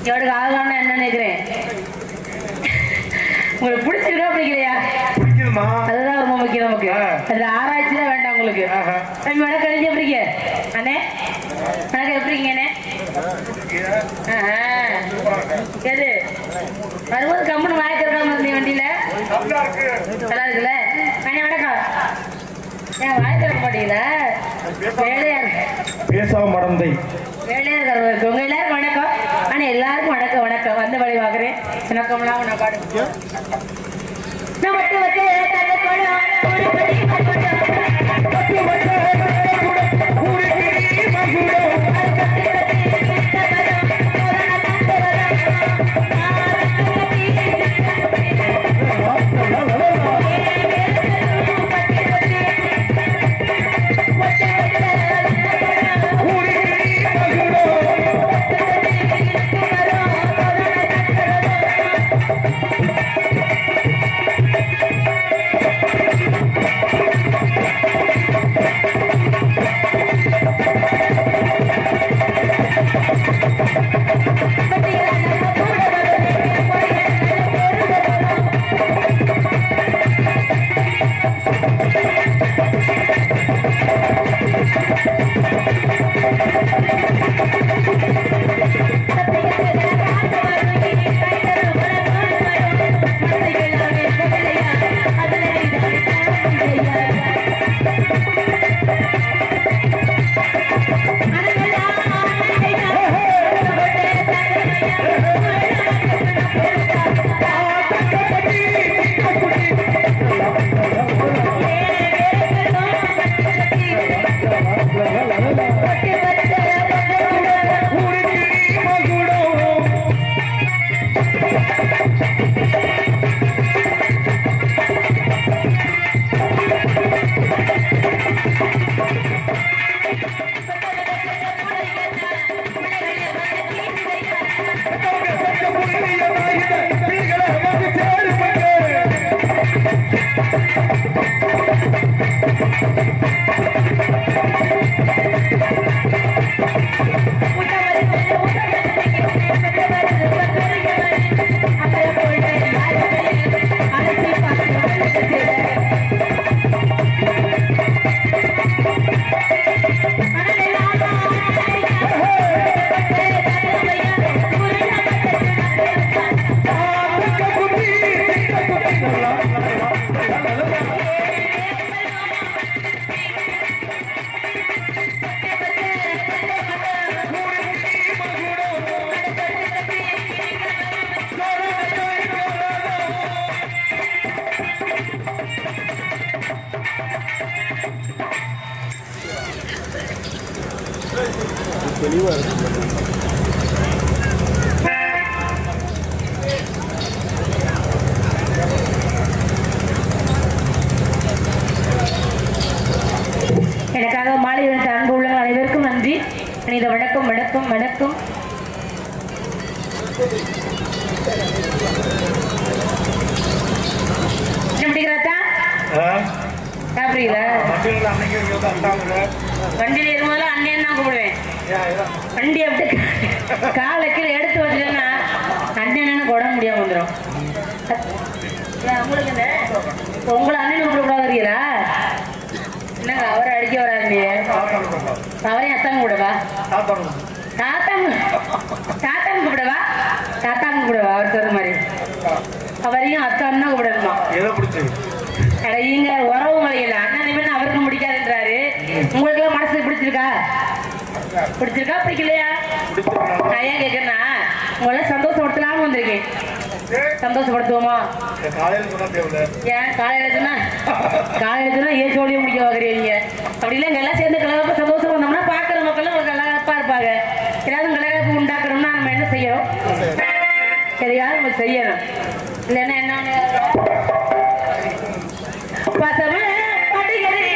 இவனுக்கு ஆகலாம்னு என்ன நினைக்கிறேன். உங்களுக்கு பிடிச்சிருக்கா பிடிக்கலையா? அதுதான் ரொம்ப முக்கியம் நமக்கு. அதுல ஆராய்ச்சி தான் வேண்டாம் உங்களுக்கு. வணக்கம் கழிஞ்சு எப்படிங்க அண்ணே? வணக்கம் எப்படிங்க அண்ணே? எது வரும்போது கம்பெனி வாய்க்கிறக்காம இருந்தீங்க வண்டியில நல்லா இருக்குல்ல அண்ணே? வணக்கம். ஏன் வாய் திறக்க மாட்டீங்களா? வேலையா பேசாம மடந்தை வேலையா இருக்கிறவங்க உங்க எல்லாரும் வணக்கம். ஆனா எல்லாருக்கும் வணக்கம் வணக்கம். வந்த வழி வாங்குறேன். வணக்கம்லாம் நான் பாடு தெளிவா எனக்காக மாலை வந்த அன்பு உள்ளவர்கள் அனைவருக்கும் நன்றி. மனித வணக்கம் வணக்கம் வணக்கம். வண்டியில இருக்கும்போது அண்ணன் தான் கூப்பிடுவேன். வண்டி அப்படி காலை கீழே எடுத்து வச்சுட்டேன்னா அண்ணன் கொட முடியாம வந்துடும். உங்களுக்கு இந்த உங்களை அண்ணன் கூப்பிடக்கூடாதுங்களா? என்னங்க அவரை அடிக்க வராது. அவரையும் அத்தாங்க கூடவா? தாத்தாங்க கூப்பிடவா? தாத்தாங்க கூப்பிடவா? அவர் சொல்ற மாதிரி அவரையும் அத்தான்னு தான் கூப்பிடணுமா? இங்க உறவு முறையில் அண்ணன் அவருக்கு முடிக்காதுன்றாரு. உங்களுக்கு எல்லாம் மனசு பிடிச்சிருக்கா? பிடிச்சிருக்கா பிடிக்கலையா? நான் ஏன் கேட்கறேன்னா உங்களை சந்தோஷப்படுத்தலாம்னு வந்திருக்கேன். சந்தோஷப்படுத்துவோமா? ஏன் காலையில சொன்னா ஏன் சொல்லிய முடிக்க வாங்குறீங்க? அப்படி இல்லை எல்லாம் சேர்ந்து கலகப்ப சந்தோஷம் வந்தோம்னா பாக்குற மக்களும் கலகப்பா இருப்பாங்க. ஏதாவது கலகப்பு உண்டாக்கணும்னா நம்ம என்ன செய்யணும்? சரியா நம்ம செய்யணும். இல்லைன்னா என்னன்னு பசமே படிக்கிறேன்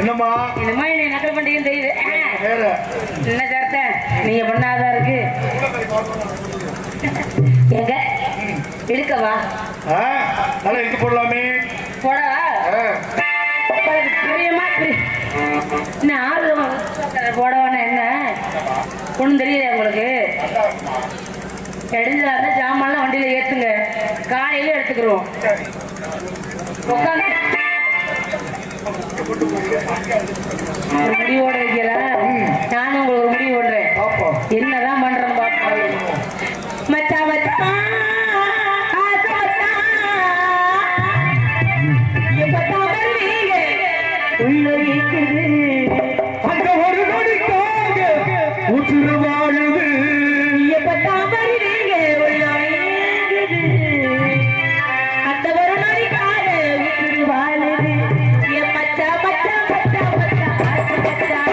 என்னம்மா என்னமா என்ன நக்கல் பண்றீங்கன்னு தெரியுது. வேற என்ன கருத்தை நீங்க பண்ணாதான் இருக்கு. எங்க இழுக்கவா நல்லா இழுத்து போடலாமே. போடவா பிரியமா என்ன ஆளு போடவான என்ன ஒண்ணும் தெரியல உங்களுக்கு. எடுந்தா ஜாமான்லாம் வண்டியில ஏத்துங்க, காலையில எடுத்துக்கிறோம். உட்காந்து முடிவோட வைக்கிற நானும் உங்களுக்கு ஒரு முடிவு விடுறேன். என்னதான் பண்றேன் பாப்பா. மச்சா மச்சா உள்ள இருக்குது அந்த ஒரு நொடிக்காக உசுறு வாழுது. எப்பத்தான் வருவீங்க உள்ள இருக்குது அந்த ஒரு நொடிக்காக உசுறு வாழுது. என் மச்சா மச்சா மச்சா மச்சா ஆசை மச்சா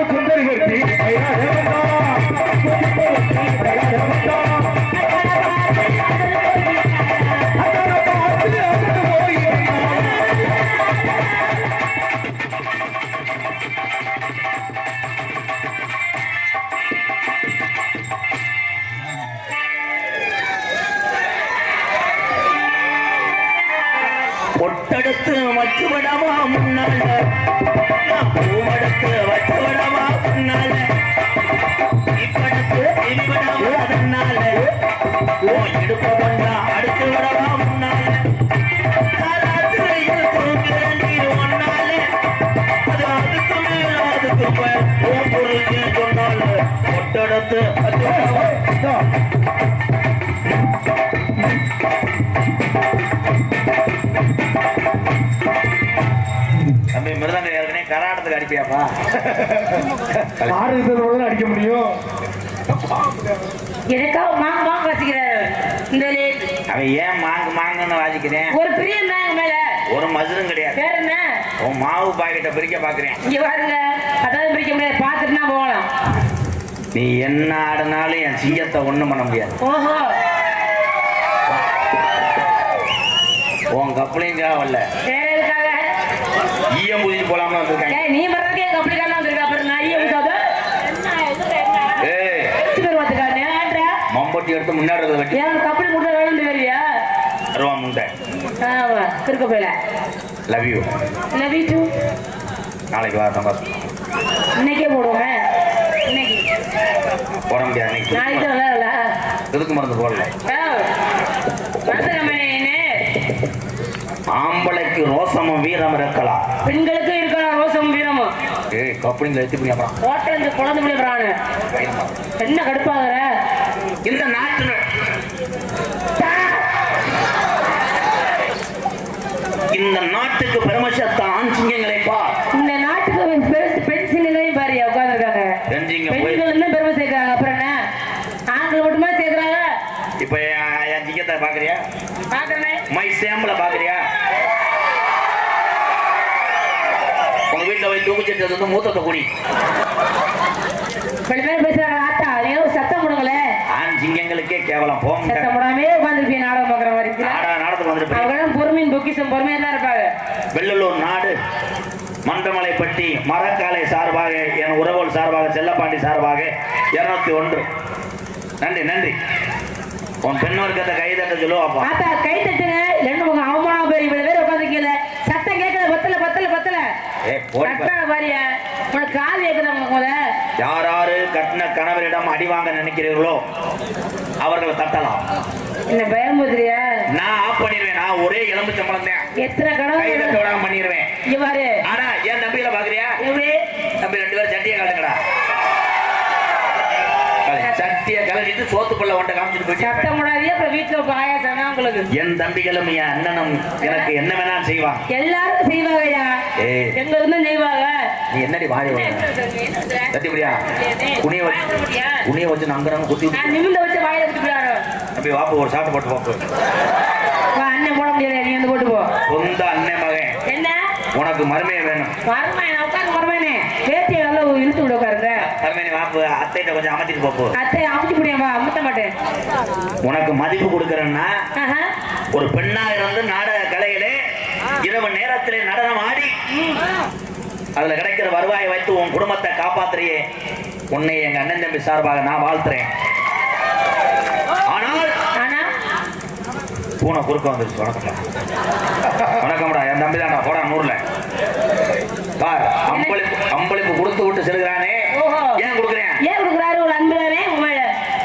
சுந்தரிகர்த்தி பொட்டெடுத்து வச்சு விடவா முன்னால பூவெடுத்து வச்சு விடவா முன்னால இப்படுத்து இப்படவா அதனால இடுப்ப கொண்டா அடுத்து விடவா முன்னால ராத்திரியில் தூங்குறேன் ஒன்னால அது அதுக்கு மேல அதுக்கு புரிஞ்சு சொன்னால பொட்டெடுத்து வச்சு விடவா தம்பி மிருதங்க ஏற்கனவே கராட்டத்துக்கு அடிப்பியாப்பா யாரு இதோட அடிக்க முடியும் எனக்கா மாங்க மாங்க வாசிக்கிறாரு இந்த அவன் ஏன் மாங்கு மாங்குன்னு வாசிக்கிறேன் ஒரு பெரிய மேங்க மேல ஒரு மதுரும் கிடையாது வேற என்ன உன் மாவு பாக்கெட்டை பிரிக்க பாக்குறேன் இங்க பாருங்க அதாவது பிரிக்க முடியாது பாத்துட்டுனா போகலாம் நீ என்ன ஆடினாலும் என் சிங்கத்தை ஒண்ணும் பண்ண முடியாது ஓஹோ உன் கப்பலையும் வரல வேற எதுக்காக ஈயம் புதிச்சு போலாம்னு வந்திருக்காங்க ஏய் நீ வர்றதுக்கு எங்க அப்படி காரணம் வந்திருக்கா அப்புறம் நான் ஈயம் சாத ஏய் பேர் வந்துக்கா நேரா மம்பட்டி எடுத்து முன்னாடி வெட்டி ஏன் கப்பல் முட்டை வேணும்னு தெரியா அருவா முண்டை ஆமா திருக்க போயில லவ் யூ லவ் யூ நாளைக்கு வா சந்தோஷம் இன்னைக்கே போடுவேன் இன்னைக்கு போட முடியாது நாளைக்கு இன்னைக்கு தான் விளையாடல எதுக்கு மருந்து போடல ஆம்பளைக்கு ரோசமும் வீரம் இருக்கலாம் பெண்களுக்கு இருக்கலாம் ரோசம் வீரமும் ஏய் கப்பலிங்க எடுத்து போய் ஹோட்டல் இந்த குழந்தை பிள்ளை பிராணு என்ன கடுப்பாகிற இந்த நாட்டு இந்த நாட்டுக்கு பெருமசத்த ஆண் சிங்கங்களை பார் இந்த நாட்டுக்கு பெண் சிங்கங்களையும் பாரு உட்காந்துருக்காங்க பெண் சிங்கம் போய் பெண்கள் இன்னும் பெருமை சேர்க்கிறாங்க அப்புறம் என்ன ஆண்கள் மட்டுமா சேர்க்கிறாங்க இப்ப என் சிங்கத்தை பாக்குறியா பாக்குறேன் மை சேம்பல பாக்குறியா உங்க வீட்டுல போய் தூக்குச்சட்டு வந்து மூத்தத்தை குடி பல பேர் பேசுறாங்க ஆத்தா ஏதோ சத்தம் போடுங்களே ஆண் சிங்கங்களுக்கே கேவலம் போங்க சத்தம் போடாமே உட்காந்துருப்பீங்க நாடகம் பாக்குற மாதிரி நாடகத்துக்கு வந்துட்டு அவங்க பொறுமையின் பொக்கிசம் பொறுமையா தான் இருப்பாங்க வெள்ளலூர் நாடு மண்டமலைப்பட்டி மரக்காலை சார்பாக என் உறவோல் சார்பாக செல்லப்பாண்டி சார்பாக 201 நன்றி நன்றி உன் பெண்ணோருக்கு கை தட்ட சொல்லுவாப்பா ஆத்தா கை தட்டுங்க ரெண்டு உங்க அவமானம் பேர் இவ்வளவு பேர் உட்காந்துருக்கீங்க சத்தம் கேட்கல பத்தல பத்தல பத்தல பாரியா உனக்கு காது கேட்குறாங்க போல யாராரு கட்டின கணவரிடம் அடி வாங்க நினைக்கிறீர்களோ அவர்களை தட்டலாம் என்ன பயமுதிரியா நான் ஆஃப் பண்ணிடுவேன் நான் ஒரே எலும்பு சம்பளம் தான் எத்தனை கை கடவுள் தட்ட விடாம பண்ணிடுவேன் இங்க பாரு ஆனா ஏன் தம்பியில பாக்குறியா எப்படி தம்பி 2 பேரும் சட்டியை கலங்கடா சட்டியை கலக்கிட்டு சோத்துக்குள்ள ஒன்றை காமிச்சிட்டு போயிட்டு சத்தம் போடாதே அப்புறம் வீட்டுல பாயாசம் உங்களுக்கு என் தம்பிகளும் என் அண்ணனும் எனக்கு என்ன வேணாலும் செய்வான் எல்லாருக்கும் செய்வாங்கய்யா ஏய் எங்க இருந்தும் செய்வாங்க நீ என்னடி வாரி தட்டிபடியா குனிய வச்சு நங்குறாங்க குத்தி நான் நிமிந்த வச்சு வாயில குடிக்கிறாங்க தம்பி வாப்பு ஒரு சாப்பிட்டு போட்டு வாப்பு அண்ணன் போட முடியாது நீ வந்து போட்டு போ சொந்த அண்ணன் மகன் என்ன உனக்கு மருமையை வேணும் மருமையன் உட்காந்து மருமையனே பேத்தியை நல்லா இழுத்து விட உட்காருங்க மருமையை வாப்பு அத்தைகிட்ட கொஞ்சம் அமர்த்திட்டு போப்பு அத்தை அமுத்தி முடியாமா அமுத்த மாட்டேன் உனக்கு மதிப்பு கொடுக்கறேன்னா ஆஹா. ஒரு பெண்ணா இருந்து நாடக கலையிலே இரவு நேரத்திலே நடனம் ஆடி அதுல கிடைக்கிற வருவாயை வைத்து உன் குடும்பத்தை காப்பாத்துறியே உன்னை எங்க அண்ணன் தம்பி சார்பாக நான் வாழ்த்துறேன். ஆனால் ஆனா பூனை குறுக்க வந்துருச்சு. வணக்கம் வணக்கம்டா என் தம்பி தான்டா போடா 100ல பார் அம்பளிப்பு கொடுத்து விட்டு செல்கிறானே. ஓஹோ. ஏன் கொடுக்குறேன்? ஏன் கொடுக்குறாரு ஒரு அன்புதானே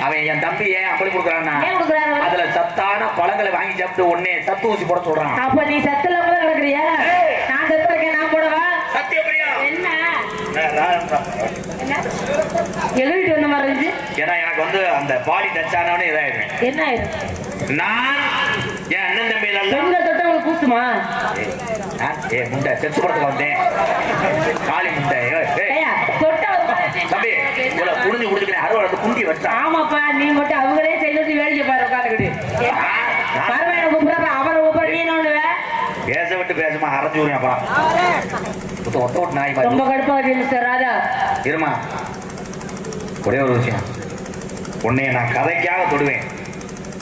அவன் என் தம்பி ஏன் அம்பளி கொடுக்குறான்னா ஏன் கொடுக்குறாரு அதுல சத்தான பழங்களை வாங்கி சாப்பிட்டு உடனே சத்து ஊசி போட சொல்றான். அப்ப நீ சத்துல கூட கிடக்குறியா? நான் சத்து இருக்கேன் நான் போடவா? சத்தியப்பிரியா என்ன எழுதிட்டு வந்த மாதிரி இருந்துச்சு. ஏன்னா எனக்கு வந்து அந்த பாடி டச் ஆனவனே இதாயிருவேன். என்ன ஆயிரும்? நான் என் அண்ணன் தம்பி பெண்கள் தொட்ட உங்களுக்கு கூசுமா? முண்டை செக்ஸ் படத்துக்கு வந்தேன் காளி முண்டை ஐயா, தொட்ட ஒரு தம்பி இவ்வளவு குடிஞ்சு குடிச்சுக்கிறேன் அறுவடை குண்டி வச்சா. ஆமாப்பா நீ மட்டும் அவங்களே செய்து வேடிக்கை பாரு உட்காந்துக்கிட்டு பரவாயில்ல கூப்பிடுறப்ப அவரை கூப்பிட நீ ஒண்ணுவ பேச விட்டு பேசுமா அரைஞ்சு விடுங்க அப்புறம் ஒத்த விட்டு நாய் ரொம்ப மாதிரி கடுப்பாகுது மிஸ்டர் ராஜா. இருமா. ஒரே ஒரு விஷயம், உன்னைய நான் கதைக்காக தொடுவேன்.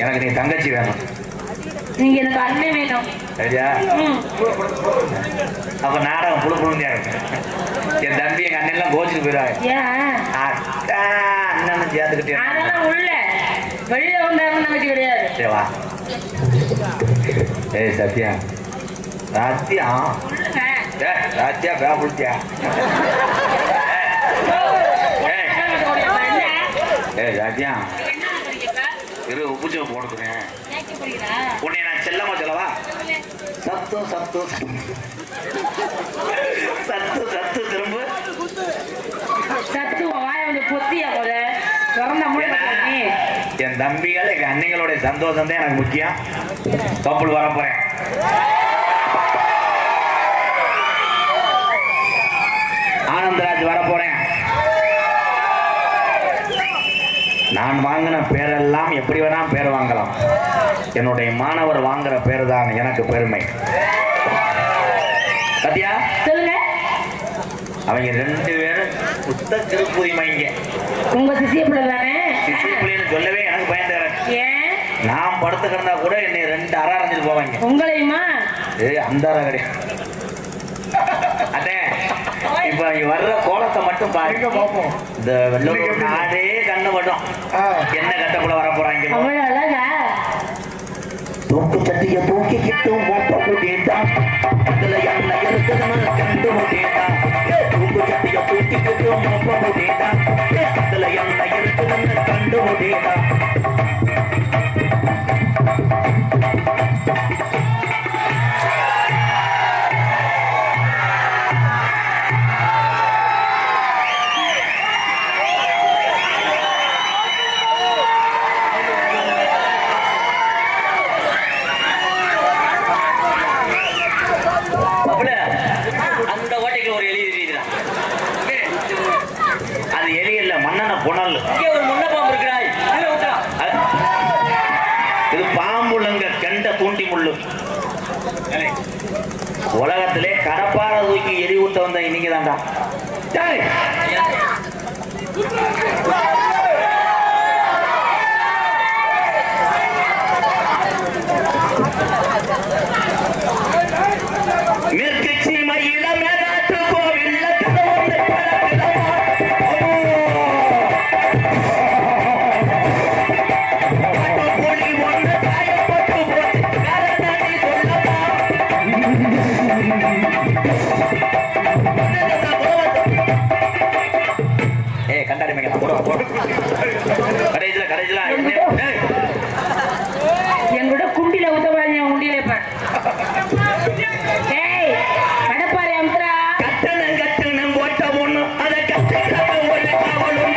எனக்கு நீ தங்கச்சி வேணும். நீங்க எனக்கு அண்ணன் வேணும். சரியா? ம். அப்ப நாடகம் புழு புழுந்தியா இருக்கு. என் தம்பி எங்க அண்ணன் எல்லாம் கோச்சுட்டு போயிடுவாங்க. ஏன் அக்கா அண்ணன் சேர்த்துக்கிட்டே அதெல்லாம் உள்ள வெளியில வந்தாங்க நினைச்சு கிடையாது. வா. ஏய் சத்யா, சத்யா, சொல்லுங்க. சத்யா பேபுட்டியா. ஏய் சத்யா, இரு உப்புச்சு போட்டுக்கிறேன். உன்னை நான் செல்லமா சொல்லவா? சத்து சத்து சத்து சத்து திரும்ப சத்து வாய வந்து பொத்தியா போல திறந்த முடியாது. என் தம்பிகள் எங்க அன்னைகளுடைய சந்தோஷம் தான் எனக்கு முக்கியம். கப்பல் வர போறேன். ஆனந்தராஜ் வர போறேன். நான் வாங்கின பேரெல்லாம் எப்படி வேணா பேர் வாங்கலாம். என்னுடைய மாணவர் வாங்குற பேர் தான் எனக்கு பெருமை. சத்யா, சொல்லுங்க. அவங்க 2 பேரும் புத்த திருப்புரிமைங்க. உங்க சிசிய பிள்ளை தானே? சிசிப்பிள்ளைன்னு சொல்லவே எனக்கு பயந்துறேன். ஏன் நான் படுத்து கிடந்தா கூட என்னை 2 அறை அரைஞ்சிட்டு போவாங்க. உங்களையுமா? அந்த அறை கிடையாது. அதே இப்ப இங்க வர்ற கோலத்தை மட்டும் பாருங்க பார்ப்போம். இந்த வெள்ளூர் நாடே கண்ணு மட்டும் என்ன கட்டக்குள்ள வர போறாங்க. அவ்வளவு அழகா தூக்கு சட்டிய தூக்கிக்கிட்டு மொட்டை கூட்டிட்டா அதுல என்ன இருக்குதுன்னு கண்டு முட்டிட்டா. தூக்கு சட்டிய தூக்கிக்கிட்டு மொட்டை கூட்டிட்டா அதுல என்ன இருக்குதுன்னு கண்டு முட்டிட்டா. அந்த ஓட்டைக்கு ஒரு எலி இருக்கிறான். அது எலி இல்ல, மண்ணெண்ண புனல். ஒரு முன்ன பாம்பு இருக்கிறாய். இது பாம்புலங்க கெண்ட தூண்டி முள்ளு. உலகத்திலே கடப்பார தூக்கி எலி ஊட்ட வந்த இன்னைக்கு தான்டா. மேற்கு சீமையில மேலாட்டு கோவில் கண்டாடி கடைசியில என் கூட குண்டில ஊத்தவாங்க. குண்டில இப்ப கடப்பாறை அமுத்துறா. கட்டணம் கட்டணம் போட்ட பொண்ணு அதை கட்டிக்காத ஒரு காவலும்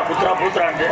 குத்துறா பூத்துறான்ட்டு